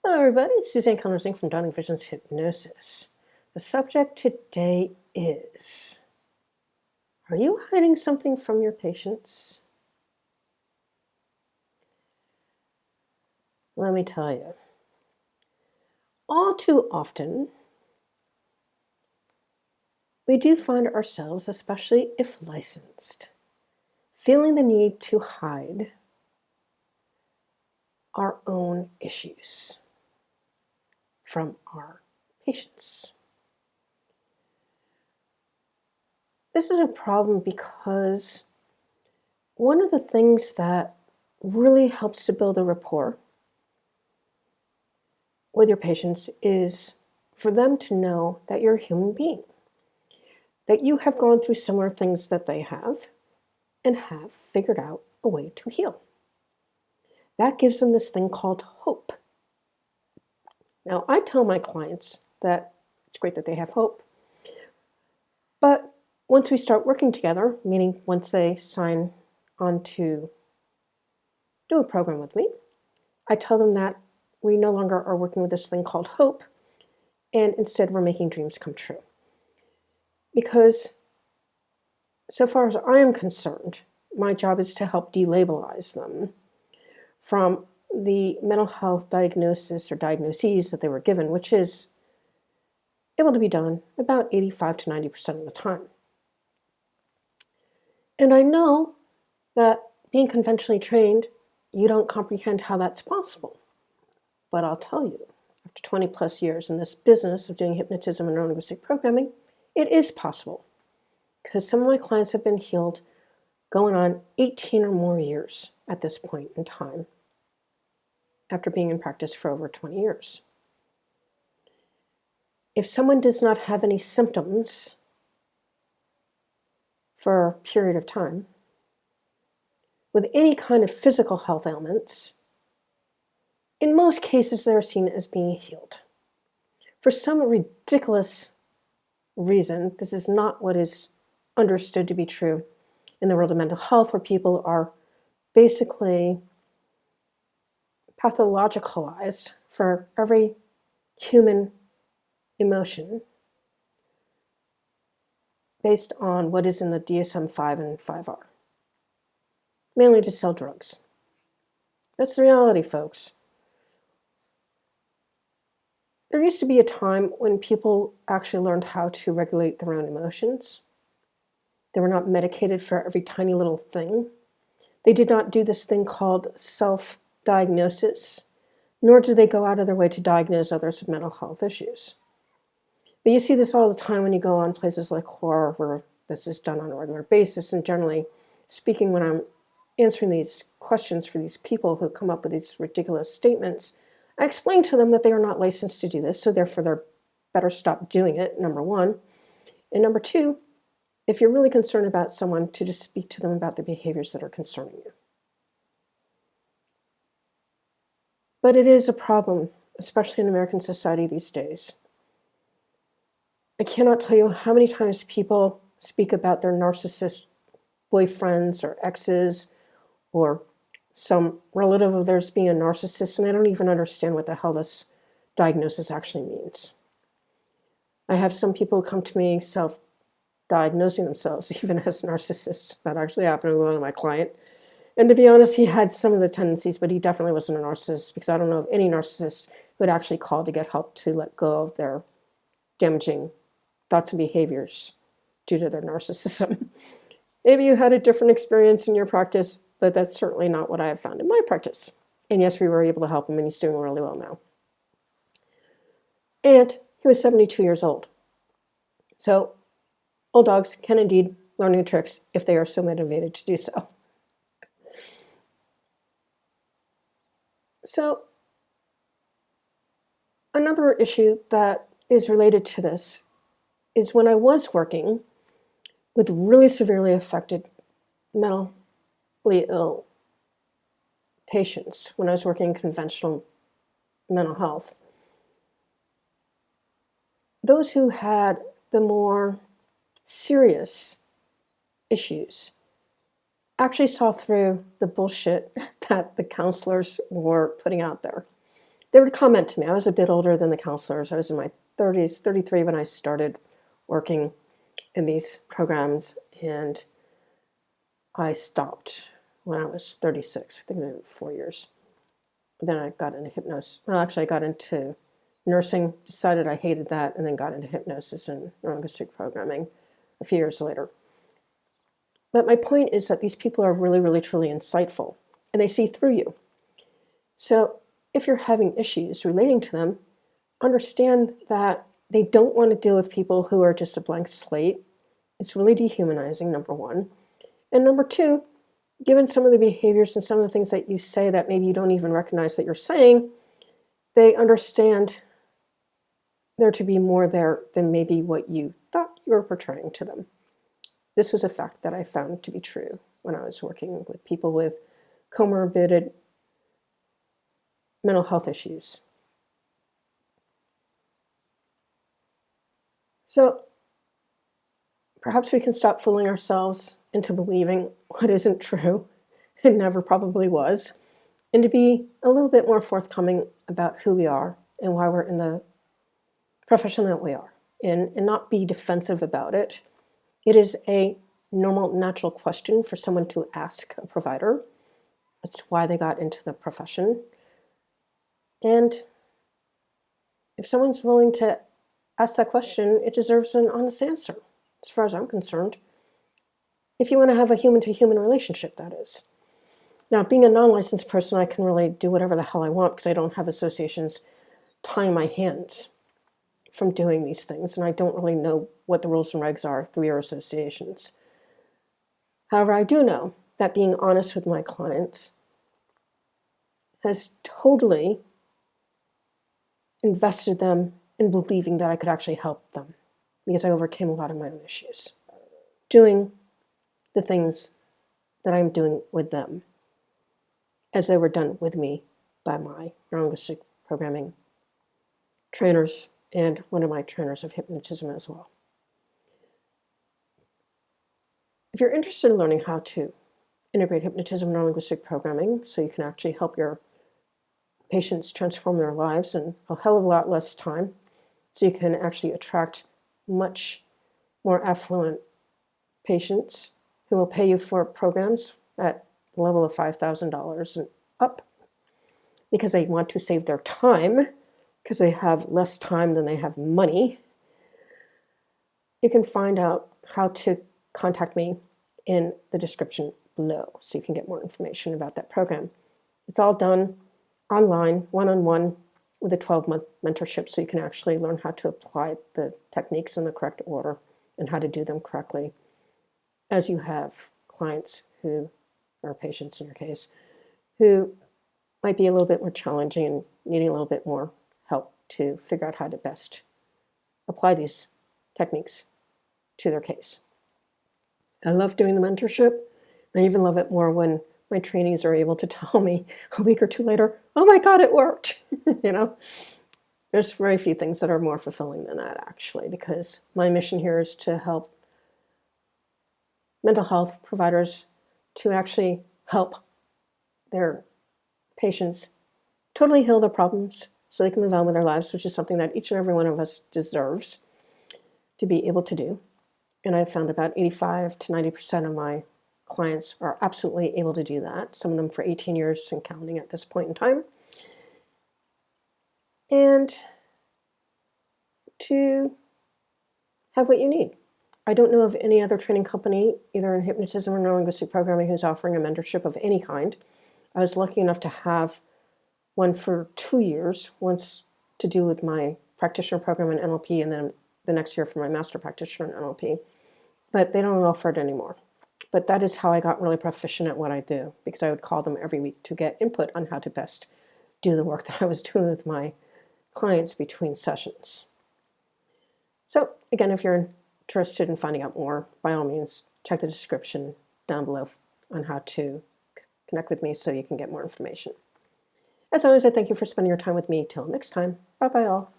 Hello everybody, it's Suzanne Conversing from Dawning Visions Hypnosis. The subject today is, are you hiding something from your patients? Let me tell you, all too often, we do find ourselves, especially if licensed, feeling the need to hide our own issues from our patients. This is a problem because one of the things that really helps to build a rapport with your patients is for them to know that you're a human being, that you have gone through similar things that they have and have figured out a way to heal. That gives them this thing called hope. Now, I tell my clients that it's great that they have hope, but once we start working together, meaning once they sign on to do a program with me, I tell them that we no longer are working with this thing called hope, and instead we're making dreams come true. Because so far as I am concerned, my job is to help delabelize them from the mental health diagnosis or diagnoses that they were given, which is able to be done about 85 to 90% of the time. And I know that being conventionally trained, you don't comprehend how that's possible. But I'll tell you, after 20 plus years in this business of doing hypnotism and neurolinguistic programming, it is possible. Because some of my clients have been healed going on 18 or more years at this point in time, after being in practice for over 20 years. If someone does not have any symptoms for a period of time, with any kind of physical health ailments, in most cases they're seen as being healed. For some ridiculous reason, this is not what is understood to be true in the world of mental health, where people are basically pathologicalized for every human emotion based on what is in the DSM-5 and 5R, mainly to sell drugs. That's the reality, folks. There used to be a time when people actually learned how to regulate their own emotions. They were not medicated for every tiny little thing. They did not do this thing called self-diagnosis, nor do they go out of their way to diagnose others with mental health issues. But you see this all the time when you go on places like horror, where this is done on a regular basis. And generally speaking, when I'm answering these questions for these people who come up with these ridiculous statements, I explain to them that they are not licensed to do this, so therefore they're better stop doing it, number one. And number two, if you're really concerned about someone, to just speak to them about the behaviors that are concerning you. But it is a problem, especially in American society these days. I cannot tell you how many times people speak about their narcissist boyfriends or exes or some relative of theirs being a narcissist, and they don't even understand what the hell this diagnosis actually means. I have some people come to me self-diagnosing themselves even as narcissists. That actually happened to one of my clients. And to be honest, he had some of the tendencies, but he definitely wasn't a narcissist, because I don't know of any narcissist who would actually call to get help to let go of their damaging thoughts and behaviors due to their narcissism. Maybe you had a different experience in your practice, but that's certainly not what I have found in my practice. And yes, we were able to help him, and he's doing really well now. And he was 72 years old. So old dogs can indeed learn new tricks if they are so motivated to do so. So another issue that is related to this is when I was working with really severely affected mentally ill patients, when I was working in conventional mental health, those who had the more serious issues actually saw through the bullshit that the counselors were putting out there. they would comment to me. I was a bit older than the counselors. I was in my 30s, 33 when I started working in these programs, and I stopped when I was 36. I think I did 4 years. Then I got into hypnosis. Well, actually, I got into nursing, decided I hated that, and then got into hypnosis and neurolinguistic programming a few years later. But my point is that these people are really, really, truly insightful, and they see through you. So if you're having issues relating to them, understand that they don't want to deal with people who are just a blank slate. It's really dehumanizing, number one. And number two, given some of the behaviors and some of the things that you say that maybe you don't even recognize that you're saying, they understand there to be more there than maybe what you thought you were portraying to them. This was a fact that I found to be true when I was working with people with comorbid mental health issues. So perhaps we can stop fooling ourselves into believing what isn't true and never probably was, and to be a little bit more forthcoming about who we are and why we're in the profession that we are, and not be defensive about it. It is a normal, natural question for someone to ask a provider as to why they got into the profession. And if someone's willing to ask that question, it deserves an honest answer, as far as I'm concerned. If you want to have a human-to-human relationship, that is. Now, being a non-licensed person, I can really do whatever the hell I want because I don't have associations tying my hands from doing these things, and I don't really know what the rules and regs are through your associations. However, I do know that being honest with my clients has totally invested them in believing that I could actually help them because I overcame a lot of my own issues doing the things that I'm doing with them as they were done with me by my neurolinguistic programming trainers and one of my trainers of hypnotism as well. If you're interested in learning how to integrate hypnotism and neurolinguistic programming so you can actually help your patients transform their lives in a hell of a lot less time, so you can actually attract much more affluent patients who will pay you for programs at the level of $5,000 and up because they want to save their time because they have less time than they have money, you can find out how to contact me in the description below so you can get more information about that program. It's all done online, one-on-one, with a 12-month mentorship so you can actually learn how to apply the techniques in the correct order and how to do them correctly as you have clients who are patients in your case who might be a little bit more challenging and needing a little bit more help to figure out how to best apply these techniques to their case. I love doing the mentorship. I even love it more when my trainees are able to tell me a week or two later, oh my God, it worked. There's very few things that are more fulfilling than that, actually, because my mission here is to help mental health providers to actually help their patients totally heal their problems so they can move on with their lives, which is something that each and every one of us deserves to be able to do. And I've found about 85 to 90% of my clients are absolutely able to do that, some of them for 18 years and counting at this point in time. And to have what you need. I don't know of any other training company, either in hypnotism or neurolinguistic programming, who's offering a mentorship of any kind. I was lucky enough to have one for 2 years, once to do with my practitioner program in NLP, and then the next year for my master practitioner in NLP. But they don't offer it anymore. But that is how I got really proficient at what I do, because I would call them every week to get input on how to best do the work that I was doing with my clients between sessions. So again, if you're interested in finding out more, by all means, check the description down below on how to connect with me so you can get more information. As always, I thank you for spending your time with me. Till next time, bye-bye all.